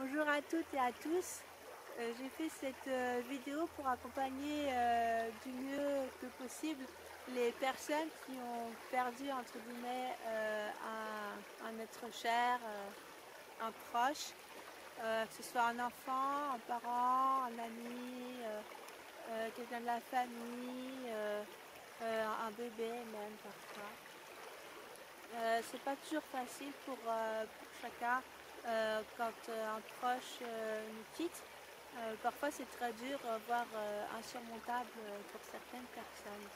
Bonjour à toutes et à tous. J'ai fait cette vidéo pour accompagner du mieux que possible les personnes qui ont perdu entre guillemets un être cher, un proche, que ce soit un enfant, un parent, un ami, quelqu'un de la famille, un bébé même parfois. C'est pas toujours facile pour chacun quand un proche nous quitte. Parfois c'est très dur, voire insurmontable pour certaines personnes.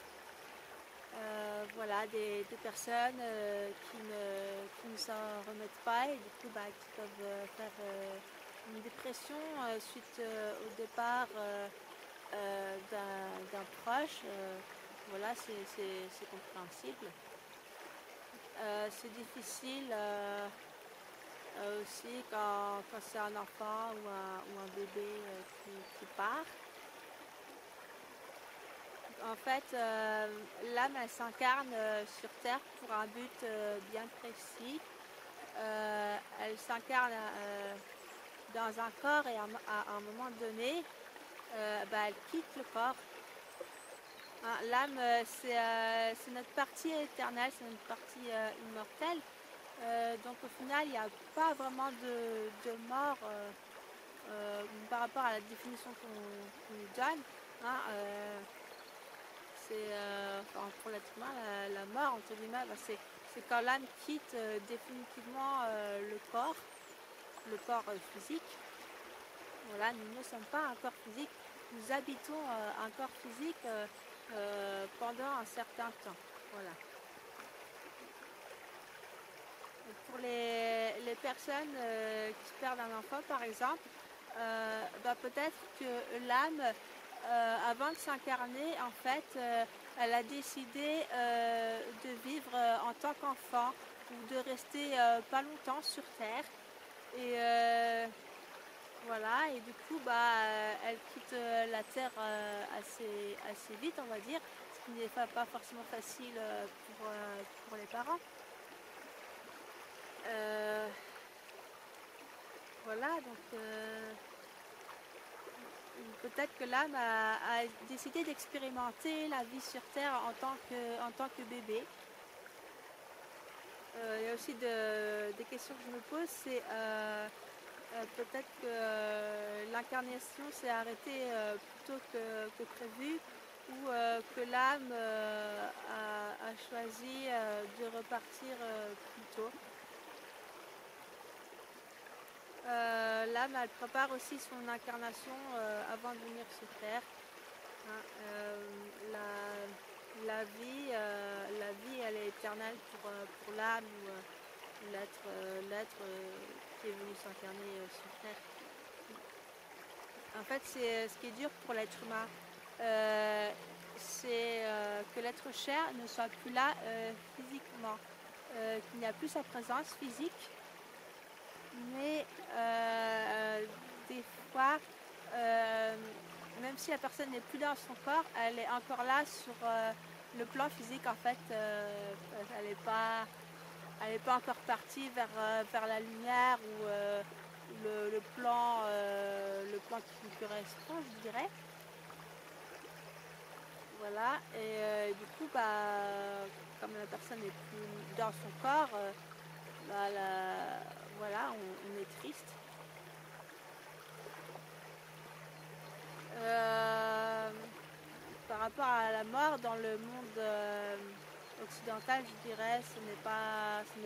Voilà, des personnes qui ne s'en remettent pas et du coup qui peuvent faire une dépression suite au départ d'un proche. Voilà, c'est compréhensible. C'est difficile aussi quand c'est un enfant ou un bébé qui part. En fait, l'âme, elle s'incarne sur Terre pour un but bien précis. Elle s'incarne dans un corps et à un moment donné, elle quitte le corps. Hein, l'âme, c'est notre partie éternelle, c'est notre partie immortelle. Donc au final, il n'y a pas vraiment de mort par rapport à la définition qu'on nous donne. Hein, pour l'être humain, la mort, entre guillemets, c'est quand l'âme quitte définitivement le corps physique. Voilà, nous ne sommes pas un corps physique, nous habitons un corps physique pendant un certain temps. Voilà. Pour les personnes qui perdent un enfant, par exemple, peut-être que l'âme, avant de s'incarner, en fait, elle a décidé de vivre en tant qu'enfant ou de rester pas longtemps sur Terre. Et voilà, et du coup, elle quitte la Terre assez vite, on va dire, ce qui n'est pas forcément facile pour les parents. Voilà, donc peut-être que l'âme a décidé d'expérimenter la vie sur Terre en tant que bébé. Il y a aussi des questions que je me pose, c'est peut-être que l'incarnation s'est arrêtée plus tôt que prévu, ou que l'âme a choisi de repartir plus tôt. L'âme, elle prépare aussi son incarnation avant de venir sur Terre. Hein, la vie, elle est éternelle pour l'âme ou l'être qui est venu s'incarner sur Terre. En fait, c'est ce qui est dur pour l'être humain. C'est que l'être cher ne soit plus là physiquement, qu'il n'y a plus sa présence physique. Mais des fois, même si la personne n'est plus dans son corps, elle est encore là sur le plan physique. En fait, elle n'est pas encore partie vers la lumière ou le plan qui lui correspond, je dirais. Voilà, et du coup, comme la personne n'est plus dans son corps, voilà, on est triste. Par rapport à la mort dans le monde occidental, je dirais, ce n'est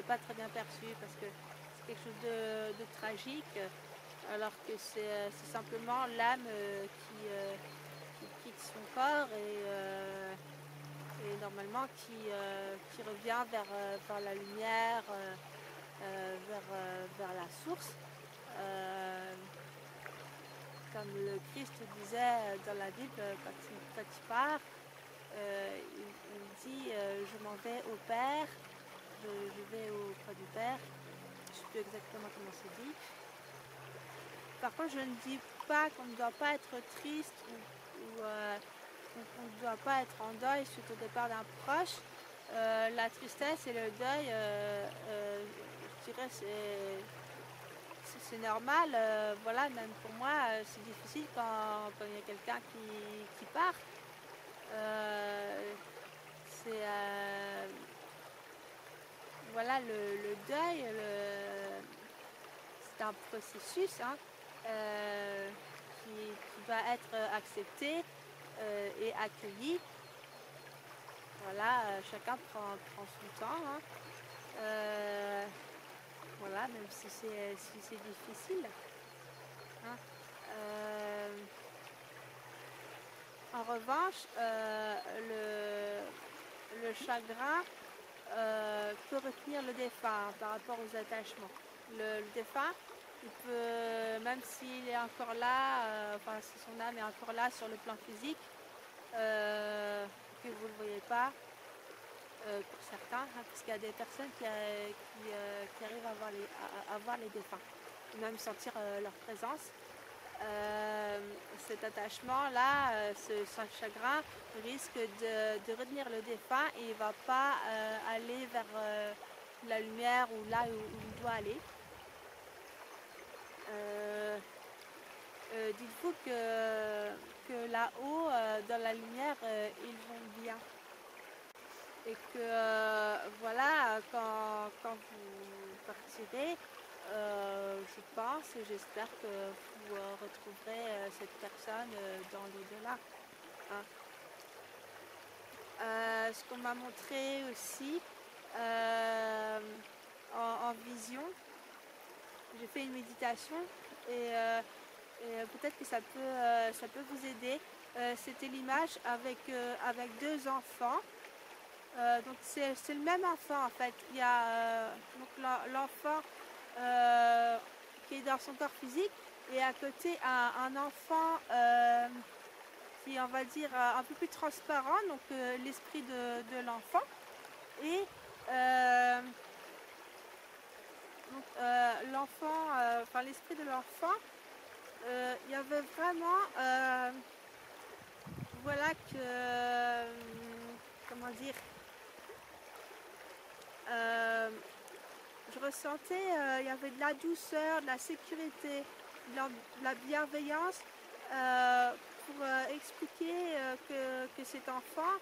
pas très bien perçu parce que c'est quelque chose de tragique, alors que c'est simplement l'âme qui quitte son corps et normalement qui revient vers la lumière, vers la source. Comme le Christ disait dans la Bible, quand il part, il dit je m'en vais au Père, je vais auprès du Père. Je ne sais plus exactement comment c'est dit. Par contre, je ne dis pas qu'on ne doit pas être triste ou qu'on ne doit pas être en deuil suite au départ d'un proche. La tristesse et le deuil, je dirais, c'est normal, voilà, même pour moi, c'est difficile quand il y a quelqu'un qui part. C'est voilà, le deuil, c'est un processus hein, qui va être accepté et accueilli. Voilà, chacun prend son temps. Hein. Voilà, même si c'est difficile. Hein. En revanche, le chagrin peut retenir le défunt par rapport aux attachements. Le défunt, il peut, même s'il est encore là, enfin si son âme est encore là sur le plan physique, que vous ne le voyez pas, pour certains, hein, parce qu'il y a des personnes qui arrivent à voir les défunts, et même sentir leur présence. Cet attachement-là, ce chagrin risque de retenir le défunt et il ne va pas aller vers la lumière ou là où il doit aller. Dites-vous que là-haut, dans la lumière, ils vont bien. Et que voilà, quand vous partirez, je pense et j'espère que vous retrouverez cette personne dans l'au-delà. Hein. Ce qu'on m'a montré aussi en vision, j'ai fait une méditation et peut-être que ça peut vous aider. C'était l'image avec deux enfants. Donc c'est le même enfant en fait. Il y a donc l'enfant qui est dans son corps physique et à côté un enfant qui est, on va dire, un peu plus transparent, donc l'esprit de l'enfant. Et l'enfant, enfin l'esprit de l'enfant, il y avait vraiment, voilà que, comment dire, je ressentais, il y avait de la douceur, de la sécurité, de la bienveillance pour expliquer que cet enfant,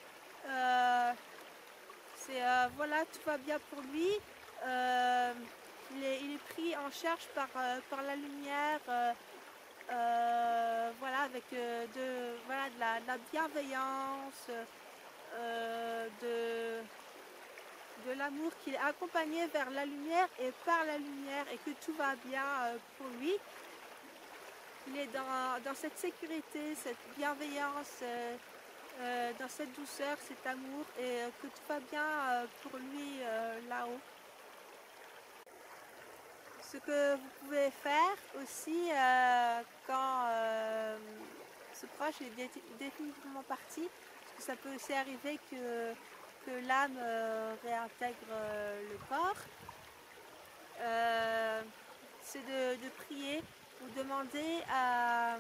c'est voilà, tout va bien pour lui. Il est pris en charge par la lumière, voilà, avec voilà, de la bienveillance, de l'amour, qu'il est accompagné vers la lumière et par la lumière et que tout va bien pour lui. Il est dans cette sécurité, cette bienveillance, dans cette douceur, cet amour et que tout va bien pour lui là-haut. Ce que vous pouvez faire aussi quand ce proche est définitivement parti, parce que ça peut aussi arriver que l'âme réintègre le corps, c'est de prier ou demander à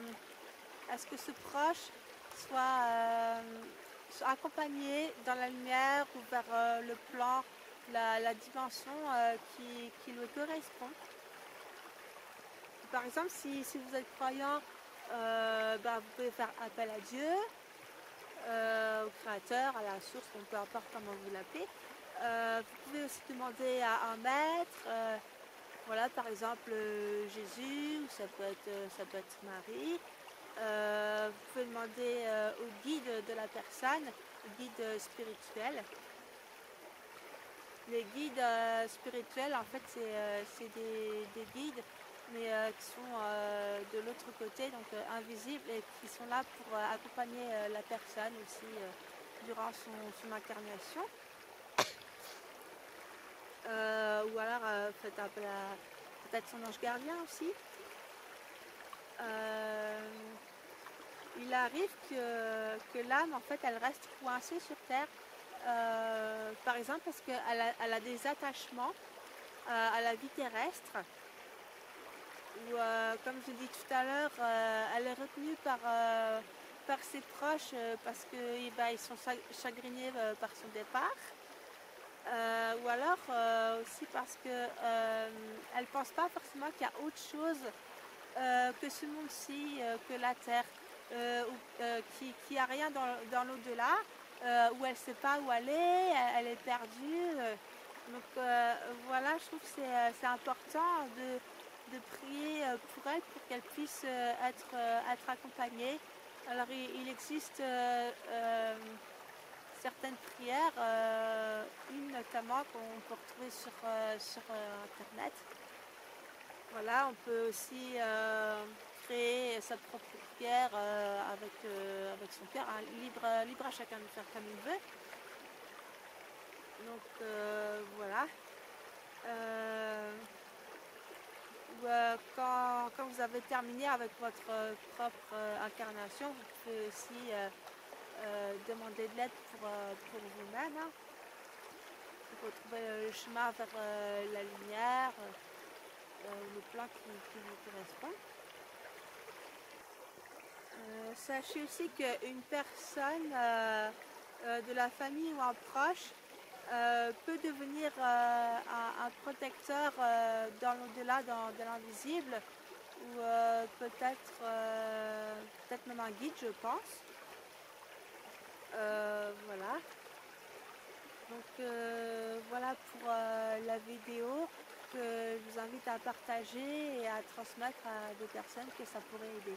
ce que ce proche soit accompagné dans la lumière ou vers le plan, la dimension qui lui correspond. Par exemple, si vous êtes croyant, vous pouvez faire appel à Dieu, au Créateur, à la source, peu importe comment vous l'appelez. Vous pouvez aussi demander à un maître, voilà, par exemple Jésus, ou ça peut être Marie. Vous pouvez demander au guide de la personne, au guide spirituel. Les guides spirituels, en fait, c'est des guides, mais qui sont de l'autre côté, donc invisibles, et qui sont là pour accompagner la personne aussi durant son incarnation. Ou alors faites appel à peut-être son ange gardien aussi. Il arrive que l'âme, en fait, elle reste coincée sur Terre, par exemple parce qu'elle a des attachements à la vie terrestre, ou comme je dis tout à l'heure, elle est retenue par ses proches parce qu'ils sont chagrinés par son départ. Ou alors aussi parce que elle pense pas forcément qu'il y a autre chose que ce monde-ci, que la Terre, qui a rien dans l'au-delà, où elle ne sait pas où aller, elle est perdue. Donc voilà, je trouve que c'est important de prier pour elle, pour qu'elle puisse être accompagnée. Alors il existe certaines prières, une notamment qu'on peut retrouver sur Internet. Voilà, on peut aussi créer sa propre prière avec son cœur, hein, libre à chacun de faire comme il veut. Donc voilà. Quand vous avez terminé avec votre propre incarnation, vous pouvez aussi demander de l'aide pour vous-même, hein, pour retrouver le chemin vers la lumière, le plan qui vous correspond. Sachez aussi qu'une personne de la famille ou un proche peut devenir un protecteur dans l'au-delà, dans l'invisible, ou peut-être même un guide, je pense. Voilà. Donc voilà pour la vidéo que je vous invite à partager et à transmettre à des personnes que ça pourrait aider.